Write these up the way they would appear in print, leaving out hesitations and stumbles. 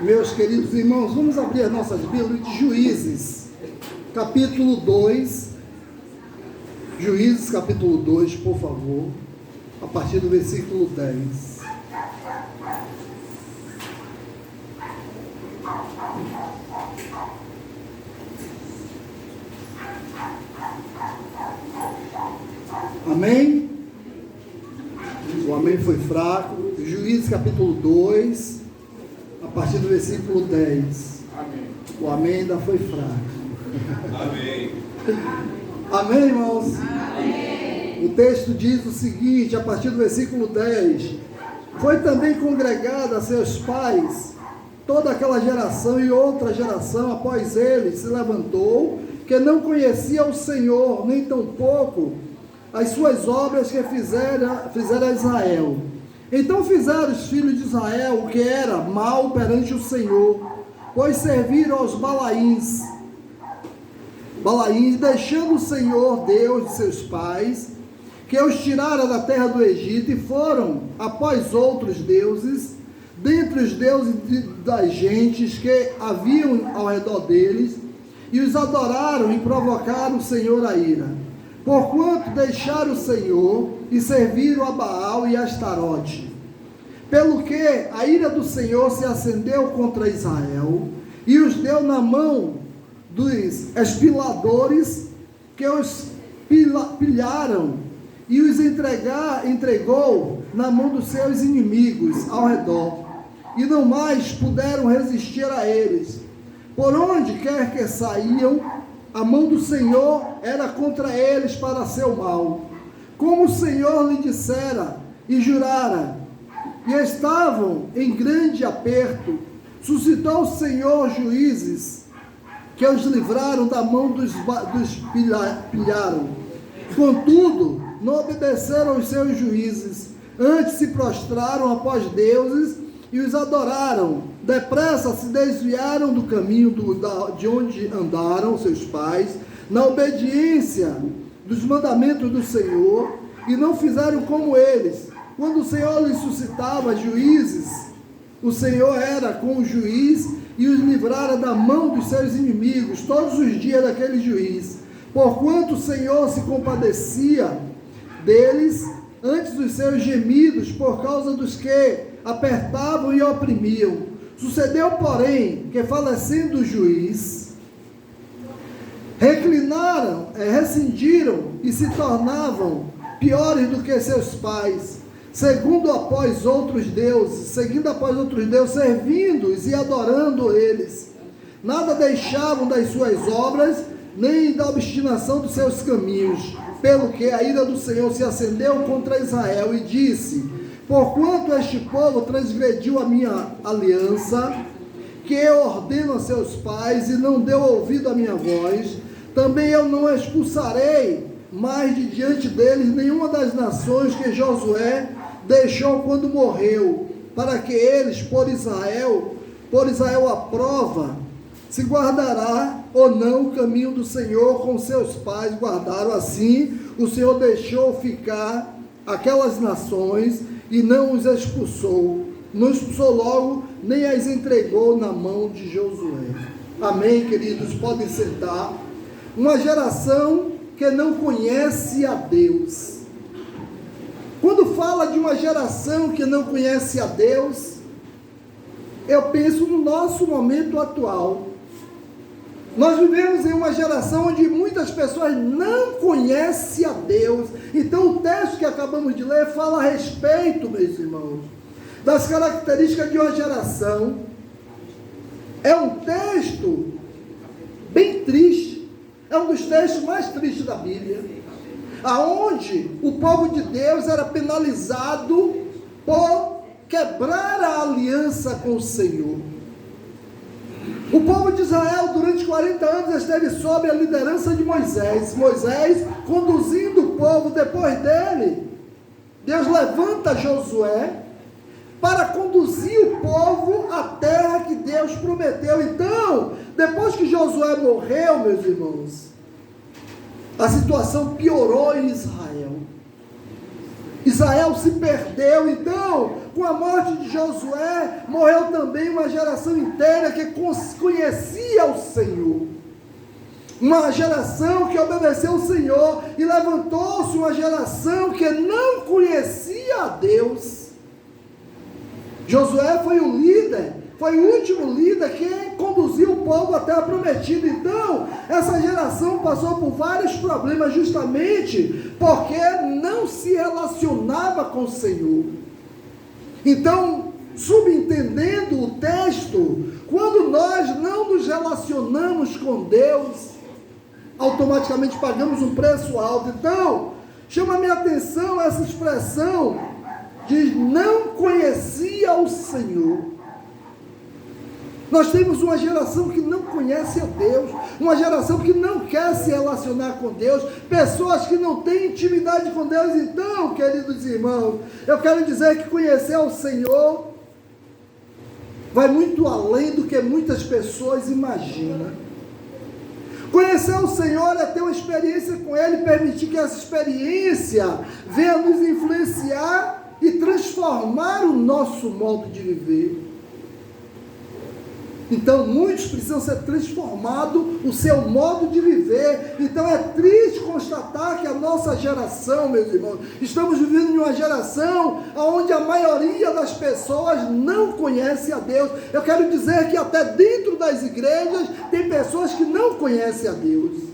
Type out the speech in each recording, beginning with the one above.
Meus queridos irmãos, vamos abrir as nossas Bíblias de Juízes, capítulo 2. Juízes, capítulo 2, por favor, a partir do versículo 10. Amém? O amém foi fraco. Juízes, capítulo 2, a partir do versículo 10. Amém. O amém ainda foi fraco. Amém. Amém, irmãos? Amém. O texto diz o seguinte, a partir do versículo 10: foi também congregada a seus pais toda aquela geração, e outra geração após eles se levantou, que não conhecia o Senhor, nem tampouco as suas obras que fizera Israel. Então fizeram os filhos de Israel o que era mal perante o Senhor, pois serviram aos Balaíns, deixando o Senhor Deus de seus pais, que os tirara da terra do Egito, e foram após outros deuses, dentre os deuses das gentes que haviam ao redor deles, e os adoraram e provocaram o Senhor a ira. Porquanto deixaram o Senhor e serviram a Baal e a Astarote. Pelo que a ira do Senhor se acendeu contra Israel, e os deu na mão dos espiladores, que os pilharam, e os entregou na mão dos seus inimigos ao redor, e não mais puderam resistir a eles. Por onde quer que saíam, a mão do Senhor era contra eles para seu mal, como o Senhor lhe dissera e jurara, e estavam em grande aperto. Suscitou o Senhor juízes, que os livraram da mão dos pilharam. Contudo, não obedeceram aos seus juízes, antes se prostraram após deuses e os adoraram. Depressa se desviaram do caminho de onde andaram seus pais, na obediência dos mandamentos do Senhor, e não fizeram como eles. Quando o Senhor lhes suscitava juízes, o Senhor era com o juiz e os livrara da mão dos seus inimigos todos os dias daquele juiz. Porquanto o Senhor se compadecia deles antes dos seus gemidos, por causa dos que apertavam e oprimiam. Sucedeu, porém, que falecendo o juiz, rescindiram e se tornavam piores do que seus pais, seguindo após outros deuses, servindo-os e adorando eles. Nada deixavam das suas obras, nem da obstinação dos seus caminhos, pelo que a ira do Senhor se acendeu contra Israel, e disse: porquanto este povo transgrediu a minha aliança, que eu ordeno a seus pais, e não deu ouvido à minha voz, também eu não expulsarei mais de diante deles nenhuma das nações que Josué deixou quando morreu, para que eles, por Israel a prova, se guardará ou não o caminho do Senhor, com seus pais guardaram. Assim o Senhor deixou ficar aquelas nações e não os expulsou, não expulsou logo, nem as entregou na mão de Josué. Amém, queridos? Podem sentar. Uma geração que não conhece a Deus. Quando fala de uma geração que não conhece a Deus, eu penso no nosso momento atual. Nós vivemos em uma geração onde muitas pessoas não conhecem a Deus. Então o texto que acabamos de ler fala a respeito, meus irmãos, das características de uma geração. É um texto bem triste, é um dos textos mais tristes da Bíblia, aonde o povo de Deus era penalizado por quebrar a aliança com o Senhor. O povo de Israel, durante 40 anos, esteve sob a liderança de Moisés. Moisés conduzindo o povo. Depois dele, Deus levanta Josué para conduzir o povo à terra que Deus prometeu. Então, depois que Josué morreu, meus irmãos, a situação piorou em Israel. Israel se perdeu. Então, com a morte de Josué, morreu também uma geração inteira que conhecia o Senhor. Uma geração que obedeceu o Senhor, e levantou-se uma geração que não conhecia a Deus. Josué foi o líder, foi o último líder que conduziu o povo até a prometida. Então, essa geração passou por vários problemas justamente porque não se relacionava com o Senhor. Então, subentendendo o texto, quando nós não nos relacionamos com Deus, automaticamente pagamos um preço alto. Então, chama a minha atenção essa expressão de não conhecia o Senhor. Nós temos uma geração que não conhece a Deus, uma geração que não quer se relacionar com Deus, pessoas que não têm intimidade com Deus. Então, queridos irmãos, eu quero dizer que conhecer o Senhor vai muito além do que muitas pessoas imaginam. Conhecer o Senhor é ter uma experiência com Ele, permitir que essa experiência venha nos influenciar e transformar o nosso modo de viver. Então, muitos precisam ser transformados o seu modo de viver. Então, é triste constatar que a nossa geração, meus irmãos, estamos vivendo em uma geração onde a maioria das pessoas não conhece a Deus. Eu quero dizer que até dentro das igrejas tem pessoas que não conhecem a Deus.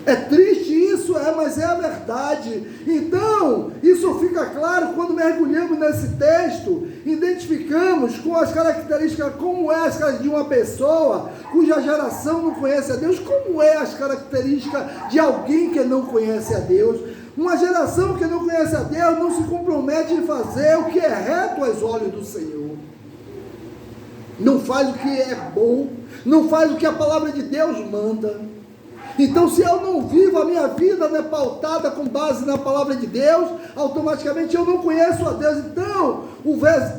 É triste isso, mas é a verdade. Então, isso fica claro quando mergulhamos nesse texto, identificamos com as características, como é as características de uma pessoa cuja geração não conhece a Deus, como é as características de alguém que não conhece a Deus. Uma geração que não conhece a Deus não se compromete em fazer o que é reto aos olhos do Senhor. Não faz o que é bom, não faz o que a palavra de Deus manda. Então, se eu não vivo, a minha vida não é pautada com base na palavra de Deus, automaticamente eu não conheço a Deus. Então,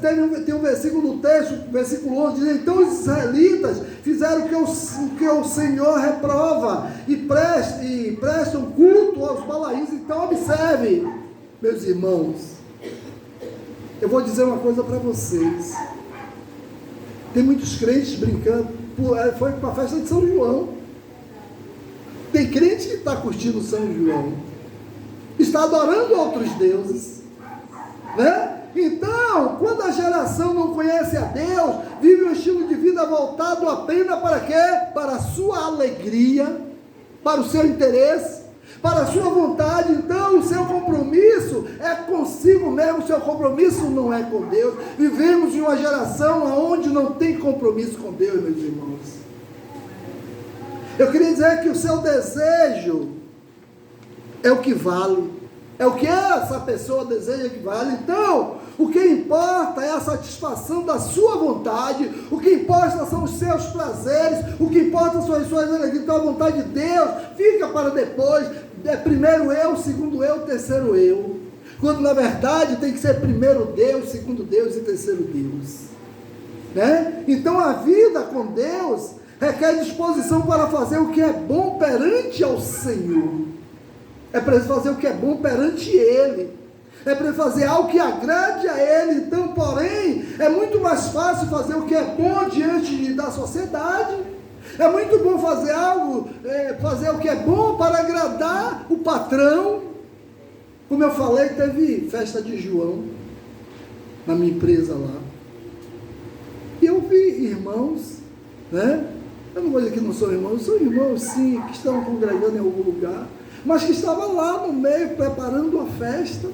tem um versículo no texto, versículo 11, diz: então os israelitas fizeram o que o Senhor reprova, e prestam culto aos Balaíns. Então, observe, meus irmãos, eu vou dizer uma coisa para vocês. Tem muitos crentes brincando, foi para a festa de São João. Tem crente que está curtindo São João, está adorando outros deuses, né? Então, quando a geração não conhece a Deus, vive um estilo de vida voltado apenas para quê? Para a sua alegria, para o seu interesse, para a sua vontade. Então, o seu compromisso é consigo mesmo, o seu compromisso não é com Deus. Vivemos em uma geração onde não tem compromisso com Deus, meus irmãos. Eu queria dizer que o seu desejo é o que vale, é o que essa pessoa deseja que vale. Então, o que importa é a satisfação da sua vontade, o que importa são os seus prazeres, o que importa são as suas alegrias. Então, a vontade de Deus fica para depois, é primeiro eu, segundo eu, terceiro eu. Quando na verdade tem que ser primeiro Deus, segundo Deus e terceiro Deus, né? Então, a vida com Deus requer disposição para fazer o que é bom perante ao Senhor. É preciso fazer o que é bom perante Ele. É preciso fazer algo que agrade a Ele. Então, porém, é muito mais fácil fazer o que é bom diante da sociedade. É muito bom fazer fazer o que é bom para agradar o patrão. Como eu falei, teve festa de João na minha empresa lá. E eu vi irmãos, né? Eu não vou dizer que não são irmãos sim, que estão congregando em algum lugar, mas que estavam lá no meio, preparando a festa.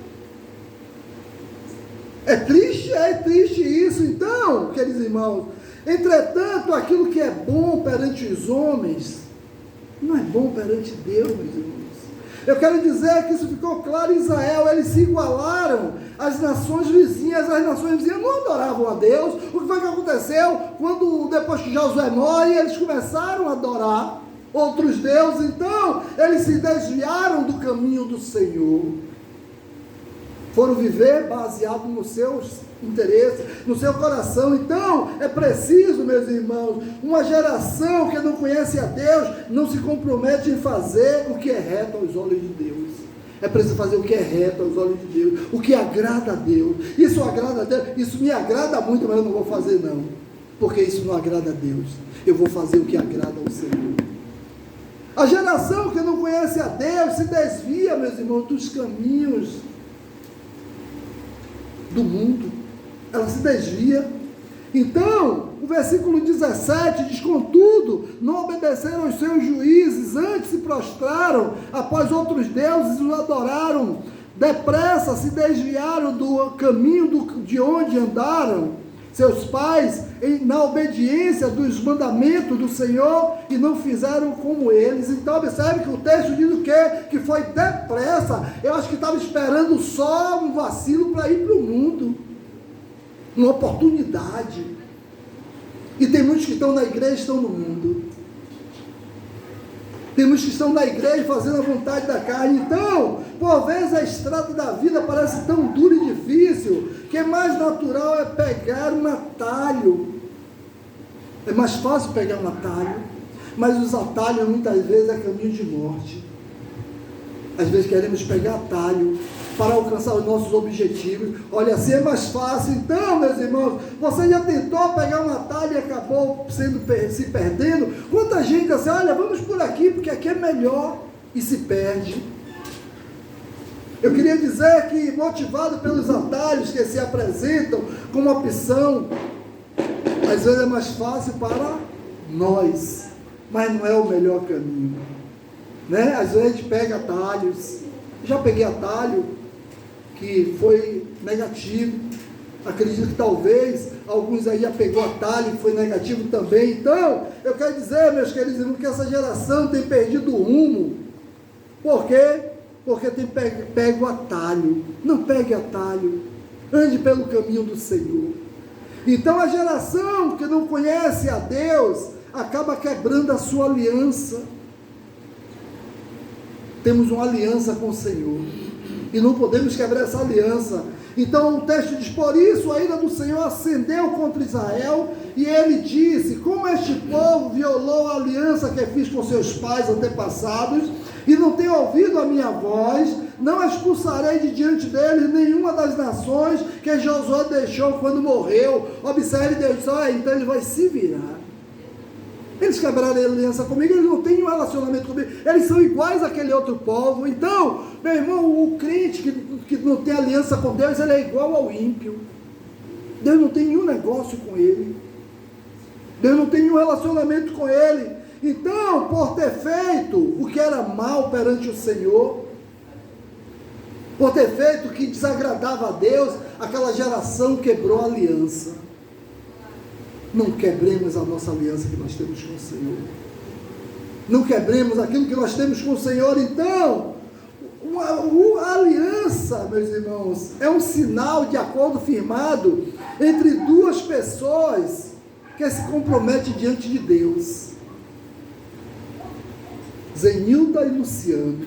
É triste isso. Então, queridos irmãos, entretanto, aquilo que é bom perante os homens, não é bom perante Deus, meus irmãos. Eu quero dizer que isso ficou claro em Israel. Eles se igualaram às nações vizinhas. As nações vizinhas não adoravam a Deus. O que foi que aconteceu? Depois que Josué morre, eles começaram a adorar outros deuses. Então, eles se desviaram do caminho do Senhor. Foram viver baseado nos seus interesses, no seu coração. Então, é preciso, meus irmãos, uma geração que não conhece a Deus, não se compromete em fazer o que é reto aos olhos de Deus. É preciso fazer o que é reto aos olhos de Deus, o que agrada a Deus. Isso agrada a Deus, isso me agrada muito, mas eu não vou fazer não, porque isso não agrada a Deus. Eu vou fazer o que agrada ao Senhor. A geração que não conhece a Deus se desvia, meus irmãos, dos caminhos do mundo. Ela se desvia. Então, o versículo 17 diz: contudo, não obedeceram aos seus juízes, antes se prostraram após outros deuses e os adoraram. Depressa se desviaram do caminho de onde andaram seus pais, na obediência dos mandamentos do Senhor, e não fizeram como eles. Então observe que o texto diz o quê? Que foi depressa. Eu acho que estava esperando só um vacilo para ir para o mundo, uma oportunidade. E tem muitos que estão na igreja e estão no mundo. Tem muitos que estão na igreja fazendo a vontade da carne. Então, por vezes a estrada da vida parece tão dura e difícil, que é mais natural é pegar um atalho. É mais fácil pegar um atalho, mas os atalhos muitas vezes é caminho de morte. Às vezes queremos pegar atalho para alcançar os nossos objetivos. Olha, assim é mais fácil. Então, meus irmãos, você já tentou pegar um atalho e acabou se perdendo? Quanta gente diz assim: olha, vamos por aqui, porque aqui é melhor, e se perde. Eu queria dizer que, motivado pelos atalhos que se apresentam como opção, às vezes é mais fácil para nós, mas não é o melhor caminho, né? Às vezes a gente pega atalhos. Já peguei atalho que foi negativo. Acredito que talvez alguns aí já pegou atalho que foi negativo também. Então, eu quero dizer, meus queridos irmãos, que essa geração tem perdido o rumo. Por quê? Porque tem pego atalho. Não pegue atalho, ande pelo caminho do Senhor. Então a geração que não conhece a Deus acaba quebrando a sua aliança. Temos uma aliança com o Senhor e não podemos quebrar essa aliança. Então o texto diz: por isso a ira do Senhor acendeu contra Israel, e ele disse: como este povo violou a aliança que fiz com seus pais antepassados, e não tem ouvido a minha voz, não expulsarei de diante deles nenhuma das nações que Josué deixou quando morreu. Observe, Deus disse: então ele vai se virar. Eles quebraram a aliança comigo, eles não têm um relacionamento comigo, eles são iguais àquele outro povo. Então, meu irmão, o crente que não tem aliança com Deus, ele é igual ao ímpio. Deus não tem nenhum negócio com ele, Deus não tem nenhum relacionamento com ele. Então, por ter feito o que era mal perante o Senhor, por ter feito o que desagradava a Deus, aquela geração quebrou a aliança. Não quebremos a nossa aliança que nós temos com o Senhor. Não quebremos aquilo que nós temos com o Senhor. Então, a aliança, meus irmãos, é um sinal de acordo firmado entre duas pessoas que se comprometem diante de Deus. Zenilda e Luciano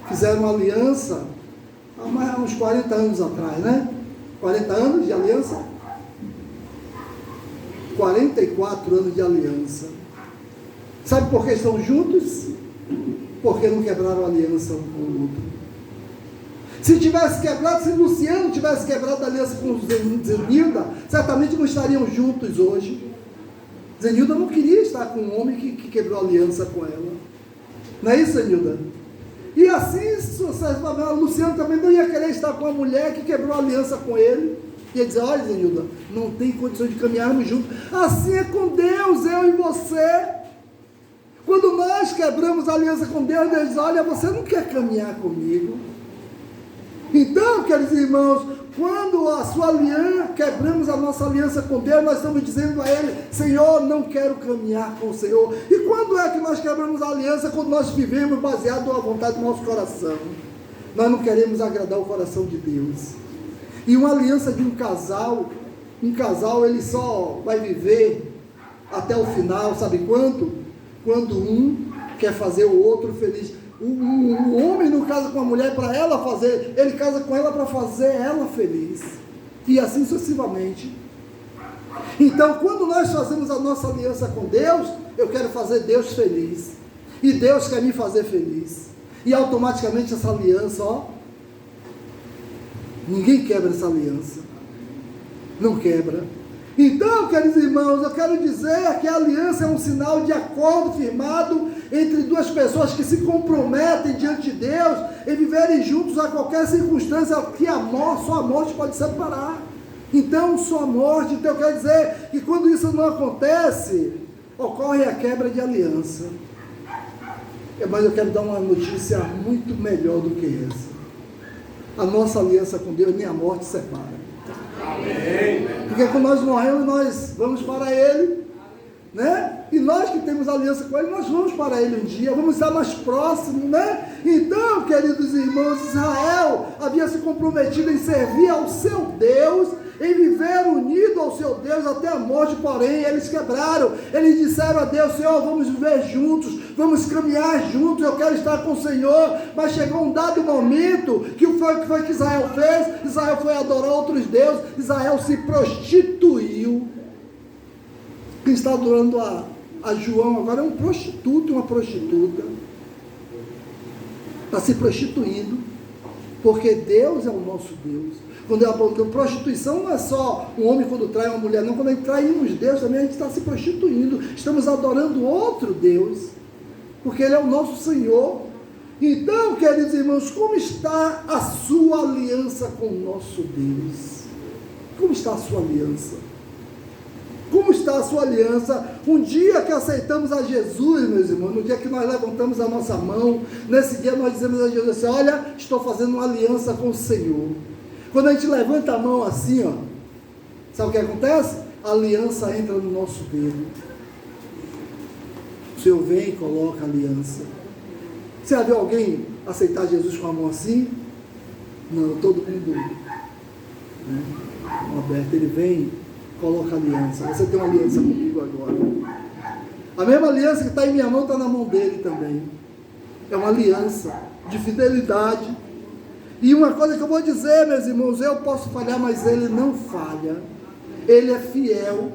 fizeram uma aliança há uns 40 anos atrás, né? 40 anos de aliança? 44 anos de aliança. Sabe por que estão juntos? Porque não quebraram a aliança um com o outro. Se tivesse quebrado, se Luciano tivesse quebrado a aliança com Zenilda, certamente não estariam juntos hoje. Zenilda não queria estar com um homem que quebrou a aliança com ela. Não é isso, Zenilda? E assim, Luciano também não ia querer estar com uma mulher que quebrou a aliança com ele. Ia dizer: olha, Zenilda, não tem condição de caminharmos juntos. Assim é com Deus, eu e você. Quando nós quebramos a aliança com Deus, Deus diz: olha, você não quer caminhar comigo. Então, queridos irmãos, quando a sua aliança, quebramos a nossa aliança com Deus, nós estamos dizendo a Ele: Senhor, não quero caminhar com o Senhor. E quando é que nós quebramos a aliança? Quando nós vivemos baseado na vontade do nosso coração. Nós não queremos agradar o coração de Deus. E uma aliança de um casal ele só vai viver até o final, sabe quanto? Quando um quer fazer o outro feliz. O homem não casa com a mulher para ela fazer, ele casa com ela para fazer ela feliz. E assim sucessivamente. Então, quando nós fazemos a nossa aliança com Deus, eu quero fazer Deus feliz. E Deus quer me fazer feliz. E automaticamente essa aliança, ó, ninguém quebra essa aliança. Não quebra. Então, queridos irmãos, eu quero dizer que a aliança é um sinal de acordo firmado entre duas pessoas que se comprometem diante de Deus em viverem juntos a qualquer circunstância que só a morte pode separar. Então, só a morte. Então, quer dizer que quando isso não acontece, ocorre a quebra de aliança. Mas eu quero dar uma notícia muito melhor do que essa. A nossa aliança com Deus nem a morte separa. Amém. Porque quando nós morremos, nós vamos para Ele, né? E nós que temos aliança com Ele, nós vamos para Ele um dia, vamos estar mais próximos, né? Então, queridos irmãos, Israel havia se comprometido em servir ao seu Deus, em viver unido ao seu Deus até a morte, porém eles quebraram. Eles disseram a Deus: Senhor, vamos viver juntos, vamos caminhar juntos, eu quero estar com o Senhor. Mas chegou um dado momento que foi que Israel fez? Israel foi adorar outros deuses, Israel se prostituiu. Quem está adorando a João agora é um prostituto, uma prostituta. Está se prostituindo, porque Deus é o nosso Deus. Quando prostituição não é só um homem quando trai uma mulher, não. Quando a gente traímos Deus também, a gente está se prostituindo. Estamos adorando outro Deus, porque Ele é o nosso Senhor. Então, queridos irmãos, como está a sua aliança com o nosso Deus? Como está a sua aliança? Como está a sua aliança? Um dia que aceitamos a Jesus, meus irmãos, no dia que nós levantamos a nossa mão, nesse dia nós dizemos a Jesus assim: olha, estou fazendo uma aliança com o Senhor. Quando a gente levanta a mão assim, ó, sabe o que acontece? A aliança entra no nosso dedo. O Senhor vem e coloca a aliança. Você já viu alguém aceitar Jesus com a mão assim? Não, todo mundo, né, aberto. Ele vem, coloca a aliança. Você tem uma aliança comigo agora. A mesma aliança que está em minha mão está na mão dele também. É uma aliança de fidelidade. E uma coisa que eu vou dizer, meus irmãos, eu posso falhar, mas Ele não falha. Ele é fiel.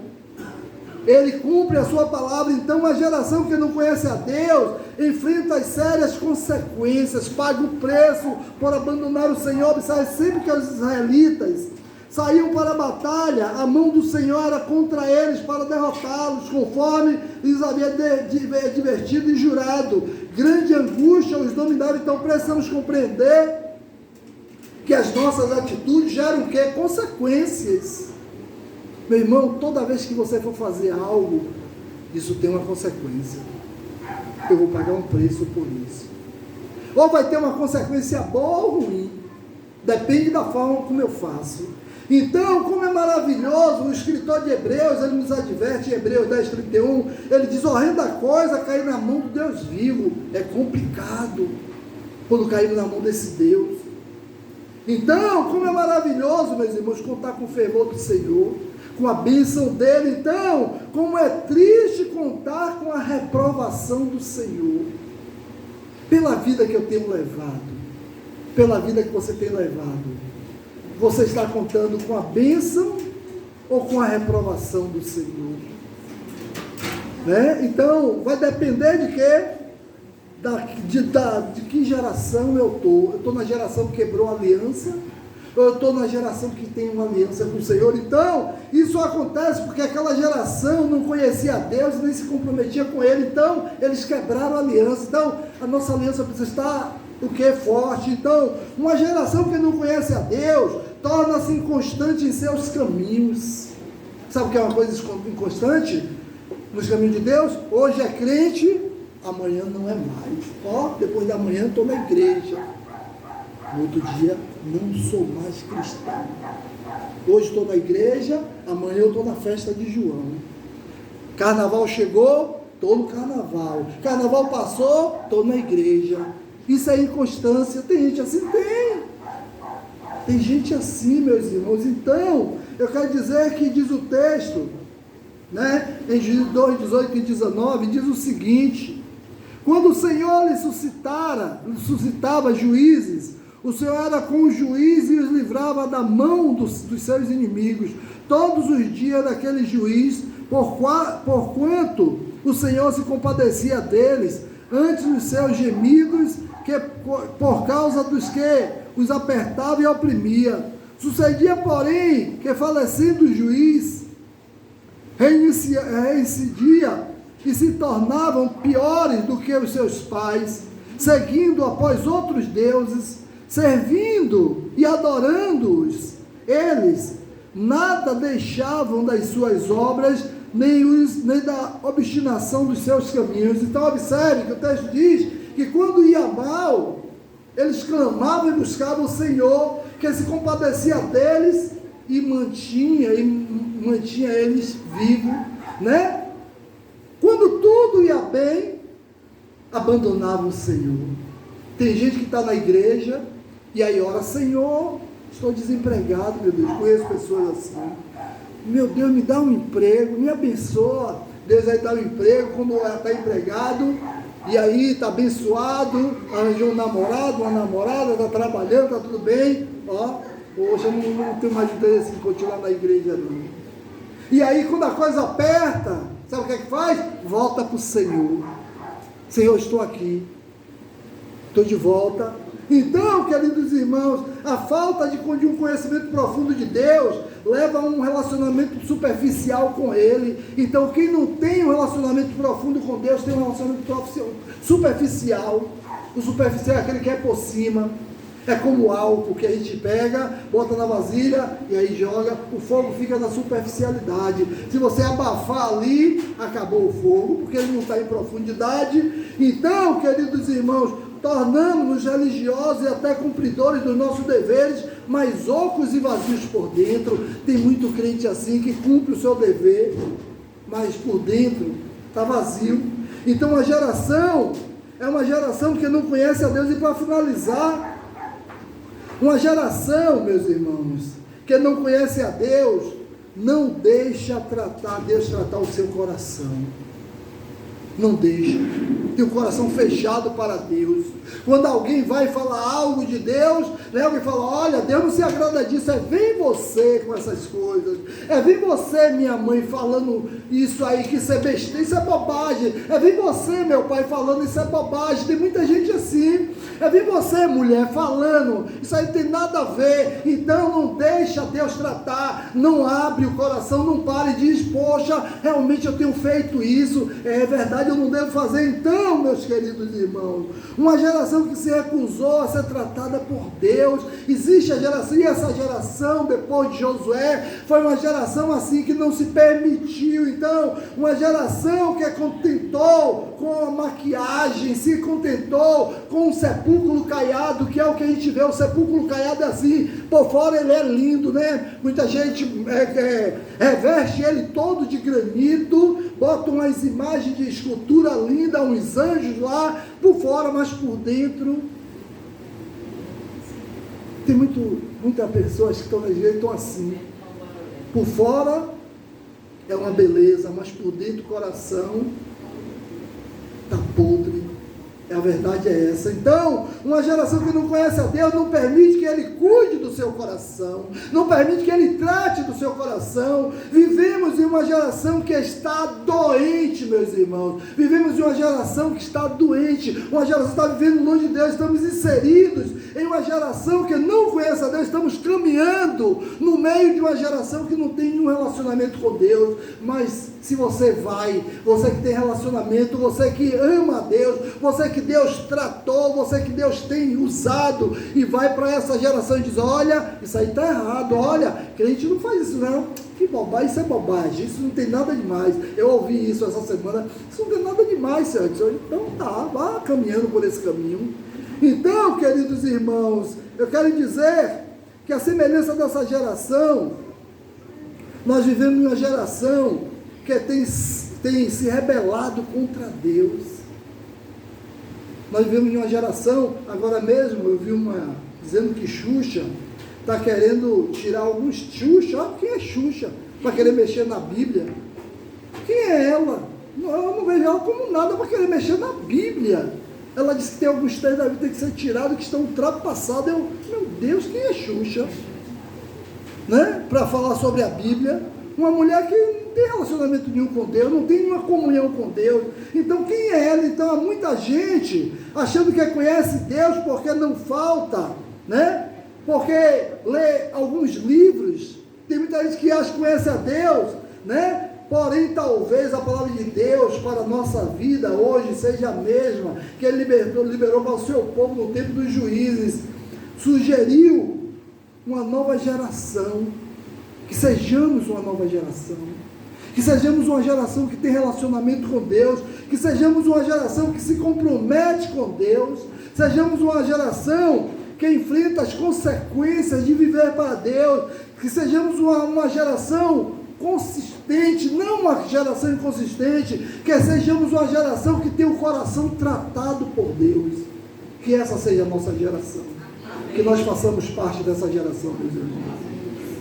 Ele cumpre a sua palavra. Então, a geração que não conhece a Deus enfrenta as sérias consequências, paga o preço por abandonar o Senhor. Observe, sempre que os israelitas saíam para a batalha, a mão do Senhor era contra eles para derrotá-los, conforme lhes havia advertido e jurado. Grande angústia os dominava. Então, precisamos compreender que as nossas atitudes geram o quê? Consequências. Meu irmão, toda vez que você for fazer algo, isso tem uma consequência. Eu vou pagar um preço por isso. Ou vai ter uma consequência boa ou ruim. Depende da forma como eu faço. Então, como é maravilhoso, o escritor de Hebreus, ele nos adverte em Hebreus 10:31, ele diz: horrenda coisa cair na mão do Deus vivo. É complicado quando caímos na mão desse Deus. Então, como é maravilhoso, meus irmãos, contar com o fervor do Senhor, com a bênção dele. Então, como é triste contar com a reprovação do Senhor, pela vida que eu tenho levado, pela vida que você tem levado. Você está contando com a bênção ou com a reprovação do Senhor? Né? Então, vai depender de quê? De que geração eu estou. Eu estou na geração que quebrou a aliança, ou eu estou na geração que tem uma aliança com o Senhor? Então, isso acontece porque aquela geração não conhecia a Deus, nem se comprometia com Ele. Então, eles quebraram a aliança. Então, a nossa aliança precisa estar o que é forte. Então, uma geração que não conhece a Deus torna-se inconstante em seus caminhos. Sabe o que é uma coisa inconstante nos caminhos de Deus? Hoje é crente, amanhã não é mais. Depois da manhã estou na igreja, no outro dia não sou mais cristão. Hoje estou na igreja, amanhã eu estou na festa de João. Carnaval chegou, estou no carnaval. Carnaval passou, estou na igreja. Isso é inconstância. Tem gente assim? Tem gente assim, meus irmãos. Então, eu quero dizer que diz o texto, né, em Juízes 2, 18 e 19, diz o seguinte: quando o Senhor lhe suscitava juízes, o Senhor era com o juiz e os livrava da mão dos seus inimigos, todos os dias daquele juiz, porquanto o Senhor se compadecia deles, antes dos seus gemidos que por causa dos que os apertava e oprimia. Sucedia, porém, que falecendo o juiz, reincidia e se tornavam piores do que os seus pais, seguindo após outros deuses, servindo e adorando-os. Eles nada deixavam das suas obras, nem da obstinação dos seus caminhos. Então observe que o texto diz que quando ia mal, eles clamavam e buscavam o Senhor, que se compadecia deles e mantinha eles vivos, né? Quando tudo ia bem, abandonavam o Senhor. Tem gente que está na igreja e aí ora: Senhor, estou desempregado, meu Deus. Conheço pessoas assim: meu Deus, me dá um emprego, me abençoa. Deus aí dá um emprego quando está empregado, e aí está abençoado, arranjou um namorado, uma namorada, está trabalhando, está tudo bem. Ó, hoje eu não tenho mais interesse em continuar na igreja, não. E aí quando a coisa aperta, sabe o que é que faz? Volta para o Senhor. Senhor, estou aqui, estou de volta. Então, queridos irmãos, a falta de um conhecimento profundo de Deus leva a um relacionamento superficial com Ele. Então, quem não tem um relacionamento profundo com Deus tem um relacionamento superficial. O superficial é aquele que é por cima. É como o álcool que a gente pega, bota na vasilha e aí joga, o fogo fica na superficialidade. Se você abafar ali, acabou o fogo, porque ele não está em profundidade. Então, queridos irmãos, tornamos-nos religiosos e até cumpridores dos nossos deveres, mas ocos e vazios por dentro. Tem muito crente assim que cumpre o seu dever, mas por dentro está vazio. Então a geração é uma geração que não conhece a Deus. E para finalizar, uma geração, meus irmãos, que não conhece a Deus, não deixa Deus tratar o seu coração. Não deixa. Tem o coração fechado para Deus. Quando alguém vai falar algo de Deus, né, alguém fala: olha, Deus não se agrada disso. Vem você com essas coisas. Vem você, minha mãe, falando isso aí, que isso é besteira, isso é bobagem. Vem você, meu pai, falando isso é bobagem. Tem muita gente assim. Vem você, mulher, falando isso aí não tem nada a ver. Então não deixa Deus tratar. Não abre o coração, não para e diz: poxa, realmente eu tenho feito isso. É verdade, eu não devo fazer. Então, meus queridos irmãos, uma geração que se recusou a ser tratada por Deus. Existe a geração, e essa geração depois de Josué foi uma geração assim que não se permitiu. Então, uma geração que contentou com a maquiagem, se contentou com um sepulcro caiado, que é o que a gente vê. O sepulcro caiado é assim, por fora ele é lindo, né? Muita gente reveste ele todo de granito, bota umas imagens de escultura linda, uns anjos lá por fora, mas por dentro tem muitas pessoas que estão na igreja, estão assim, por fora é uma beleza, mas por dentro o coração está podre. A verdade é essa. Então, uma geração que não conhece a Deus não permite que Ele cuide do seu coração, não permite que Ele trate do seu coração. Vivemos em uma geração que está doente, meus irmãos. Vivemos em uma geração que está doente, uma geração que está vivendo longe de Deus. Estamos inseridos em uma geração que não conhece a Deus. Estamos caminhando no meio de uma geração que não tem nenhum relacionamento com Deus. Mas se você vai, você que tem relacionamento, você que ama a Deus, você que Deus tratou, você que Deus tem usado, e vai para essa geração e diz: olha, isso aí está errado, olha, crente não faz isso não, que bobagem, isso é bobagem, isso não tem nada demais. Eu ouvi isso essa semana, isso não tem nada demais, Senhor. Então tá, vá caminhando por esse caminho. Então, queridos irmãos, eu quero dizer que a semelhança dessa geração, nós vivemos em uma geração que tem se rebelado contra Deus. Nós vivemos em uma geração, agora mesmo eu vi dizendo que Xuxa está querendo tirar alguns. Xuxa, quem é Xuxa? Para querer mexer na Bíblia. Quem é ela? Eu não vejo ela como nada para querer mexer na Bíblia. Ela disse que tem alguns textos da Bíblia que tem que ser tirados, que estão ultrapassados. Meu Deus, quem é Xuxa? Né? Para falar sobre a Bíblia. Uma mulher que tem relacionamento nenhum com Deus, não tem nenhuma comunhão com Deus. Então quem é ela? Então há muita gente achando que conhece Deus porque não falta, né? Porque lê alguns livros. Tem muita gente que acha que conhece a Deus, né? Porém, talvez a palavra de Deus para a nossa vida hoje seja a mesma que Ele liberou para o seu povo no tempo dos juízes. Sugeriu uma nova geração, que sejamos uma nova geração, que sejamos uma geração que tem relacionamento com Deus, que sejamos uma geração que se compromete com Deus, sejamos uma geração que enfrenta as consequências de viver para Deus, que sejamos uma geração consistente, não uma geração inconsistente, que sejamos uma geração que tem o coração tratado por Deus, que essa seja a nossa geração, que nós façamos parte dessa geração, meus irmãos.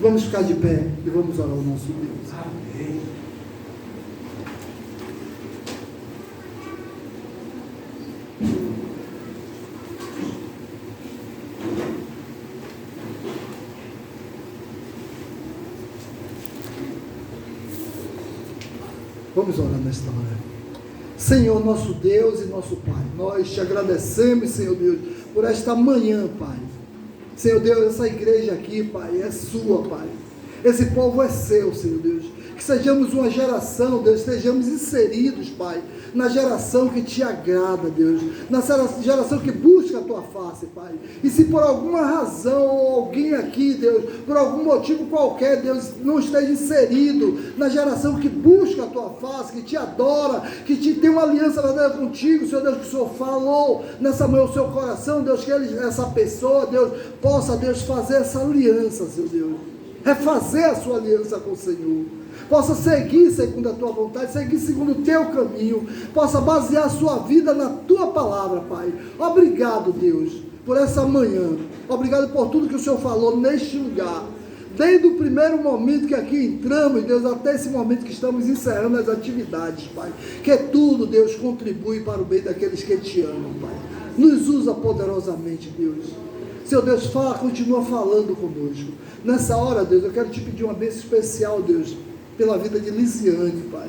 Vamos ficar de pé e vamos orar ao nosso Deus. Amém. Vamos orar nesta hora. Senhor, nosso Deus e nosso Pai, nós te agradecemos, Senhor Deus, por esta manhã, Pai. Senhor Deus, essa igreja aqui, Pai, é sua, Pai. Esse povo é seu, Senhor Deus. Que sejamos uma geração, Deus, sejamos inseridos, Pai, na geração que te agrada, Deus, na geração que busca a tua face, Pai. E se por alguma razão, ou alguém aqui, Deus, por algum motivo qualquer, Deus, não esteja inserido na geração que busca a tua face, que te adora, que te tem uma aliança verdadeira contigo, Senhor Deus, que o Senhor falou nessa manhã o seu coração, Deus, que essa pessoa, Deus, possa, Deus, fazer essa aliança, Senhor Deus, refazer a sua aliança com o Senhor, possa seguir segundo a tua vontade, seguir segundo o teu caminho, possa basear a sua vida na tua palavra, Pai. Obrigado, Deus, por essa manhã, obrigado por tudo que o Senhor falou neste lugar, desde o primeiro momento que aqui entramos, Deus, até esse momento que estamos encerrando as atividades, Pai, que tudo, Deus, contribui para o bem daqueles que te amam, Pai. Nos usa poderosamente, Deus. Senhor Deus, continua falando conosco. Nessa hora, Deus, eu quero te pedir uma bênção especial, Deus, pela vida de Lisiane, Pai,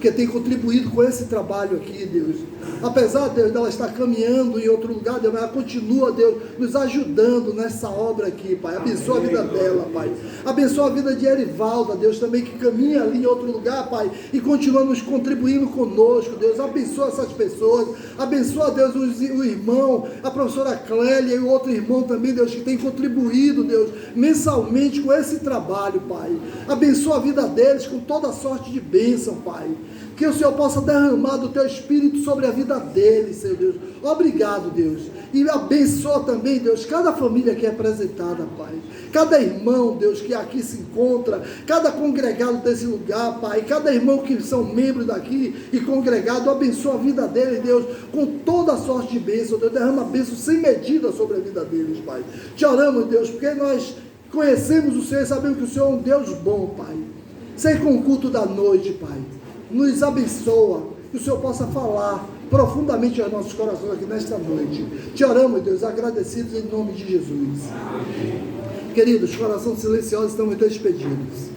que tem contribuído com esse trabalho aqui, Deus. Apesar, Deus, dela estar caminhando em outro lugar, Deus, ela continua, Deus, nos ajudando nessa obra aqui, Pai. Abençoa a vida dela, Pai. Abençoa a vida de Erivalda, Deus, também, que caminha ali em outro lugar, Pai, e continua nos contribuindo conosco, Deus. Abençoa essas pessoas. Abençoa, Deus, o irmão, a professora Clélia e o outro irmão também, Deus, que tem contribuído, Deus, mensalmente com esse trabalho, Pai. Abençoa a vida deles com toda sorte de bênção, Pai. Que o Senhor possa derramar do teu Espírito sobre a vida deles, Senhor Deus. Obrigado, Deus. E abençoa também, Deus, cada família aqui representada, Pai. Cada irmão, Deus, que aqui se encontra, cada congregado desse lugar, Pai. Cada irmão que são membros daqui e congregado, abençoa a vida deles, Deus, com toda a sorte de bênção, Deus. Derrama bênção sem medida sobre a vida deles, Pai. Te oramos, Deus, porque nós conhecemos o Senhor e sabemos que o Senhor é um Deus bom, Pai. Sei com o culto da noite, Pai. Nos abençoa, que o Senhor possa falar profundamente aos nossos corações aqui nesta noite. Te oramos, Deus, agradecidos em nome de Jesus. Amém. Queridos, corações silenciosos estão muito despedidos.